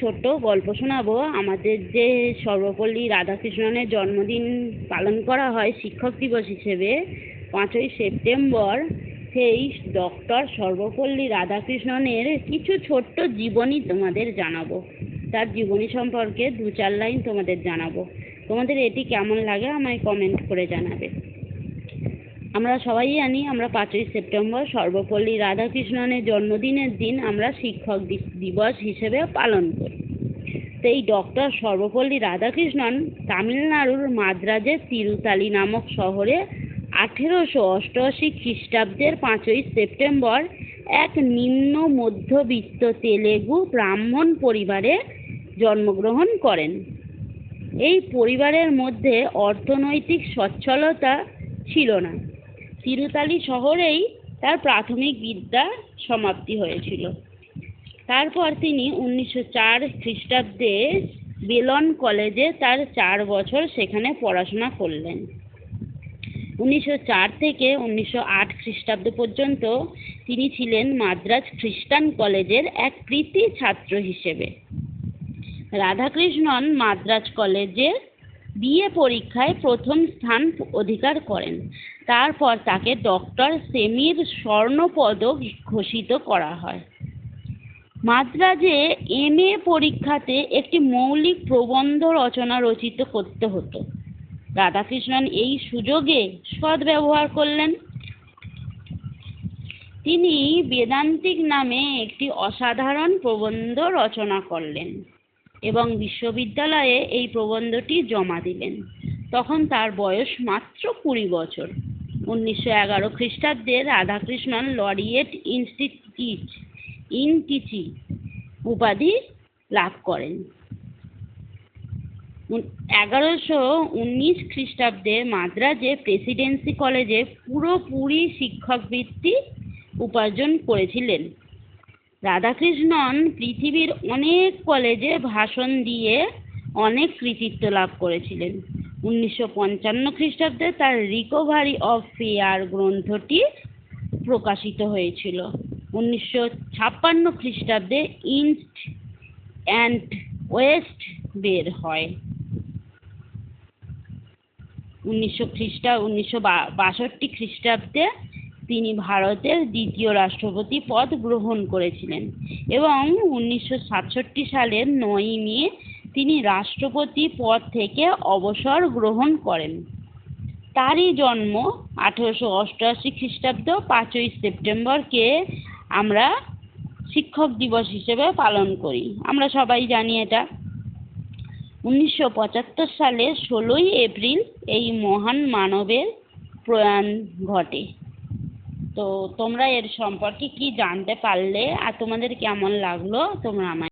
ছোট্ট গল্প শোনাবো। আমাদের যে সর্বপল্লী রাধাকৃষ্ণনের জন্মদিন পালন করা হয় শিক্ষক দিবস হিসেবে 5ই সেপ্টেম্বর, সেই ডক্টর সর্বপল্লী রাধাকৃষ্ণনের কিছু ছোট্ট জীবনী তোমাদের জানাবো। তার জীবনী সম্পর্কে 2-4 লাইন তোমাদের জানাবো। তোমাদের এটি কেমন লাগে আমায় কমেন্ট করে জানাবে। আমরা সবাই জানি আমরা 5ই সেপ্টেম্বর সর্বপল্লী রাধাকৃষ্ণনের জন্মদিনের দিন আমরা শিক্ষক দিবস হিসেবে পালন করি। তো এই ডক্টর সর্বপল্লী রাধাকৃষ্ণন তামিলনাড়ুর মাদ্রাজের তিরুতালি নামক শহরে 1888 খ্রিস্টাব্দের 5ই সেপ্টেম্বর এক নিম্ন মধ্যবিত্ত তেলেগু ব্রাহ্মণ পরিবারে জন্মগ্রহণ করেন। এই পরিবারের মধ্যে অর্থনৈতিক সচ্ছলতা ছিল না। তিরুতালি শহরেই তার প্রাথমিক বিদ্যা সমাপ্তি হয়েছিল। তারপর তিনি 1904 খ্রিস্টাব্দে বেলন কলেজে তার 4 বছর সেখানে পড়াশোনা করলেন। 1904 থেকে 1908 খ্রিস্টাব্দ পর্যন্ত তিনি ছিলেন মাদ্রাজ খ্রিস্টান কলেজের এক কৃতী ছাত্র হিসেবে। রাধাকৃষ্ণন মাদ্রাজ কলেজে বিএ পরীক্ষায় প্রথম স্থান অধিকার করেন। তারপর তাকে ডক্টর সেমির স্বর্ণ পদক ঘোষিত করা হয়। মাদ্রাজে এমএ পরীক্ষাতে একটি মৌলিক প্রবন্ধ রচনা রচিত করতে হতো। রাধাকৃষ্ণন এই সুযোগে সদ্ব্যবহার করলেন। তিনি বেদান্তিক নামে একটি অসাধারণ প্রবন্ধ রচনা করলেন এবং বিশ্ববিদ্যালয়ে এই প্রবন্ধটি জমা দিলেন। তখন তার বয়স মাত্র 20 বছর। 1911 খ্রিস্টাব্দে রাধাকৃষ্ণন লরিয়েট ইন টিচিং উপাধি লাভ করেন। 1119 খ্রিস্টাব্দে মাদ্রাজে প্রেসিডেন্সি কলেজে পুরোপুরি শিক্ষক বৃত্তি উপার্জন করেছিলেন। রাধাকৃষ্ণন পৃথিবীর অনেক কলেজে ভাষণ দিয়ে অনেক কৃতিত্ব লাভ করেছিলেন। 1955 খ্রিস্টাব্দে তার রিকভারি অফ ফেয়ার গ্রন্থটি প্রকাশিত হয়েছিল। 1956 খ্রিস্টাব্দে ইস্ট অ্যান্ড ওয়েস্ট বের হয়। 1962 খ্রিস্টাব্দে তিনি ভারতের দ্বিতীয় রাষ্ট্রপতি পদ গ্রহণ করেছিলেন এবং 1967 সালের 9ই মে তিনি রাষ্ট্রপতি পদ থেকে অবসর গ্রহণ করেন। তারই জন্ম 1888 খ্রিস্টাব্দ 5ই সেপ্টেম্বরকে আমরা শিক্ষক দিবস হিসেবে পালন করি। আমরা সবাই জানি এটা। 1975 সালে 16ই এপ্রিল এই মহান মানবের প্রয়াণ ঘটে। তো তোমরা এর সম্পর্কে কি জানতে পারলে আর তোমাদের কেমন লাগলো তোমরা আমায়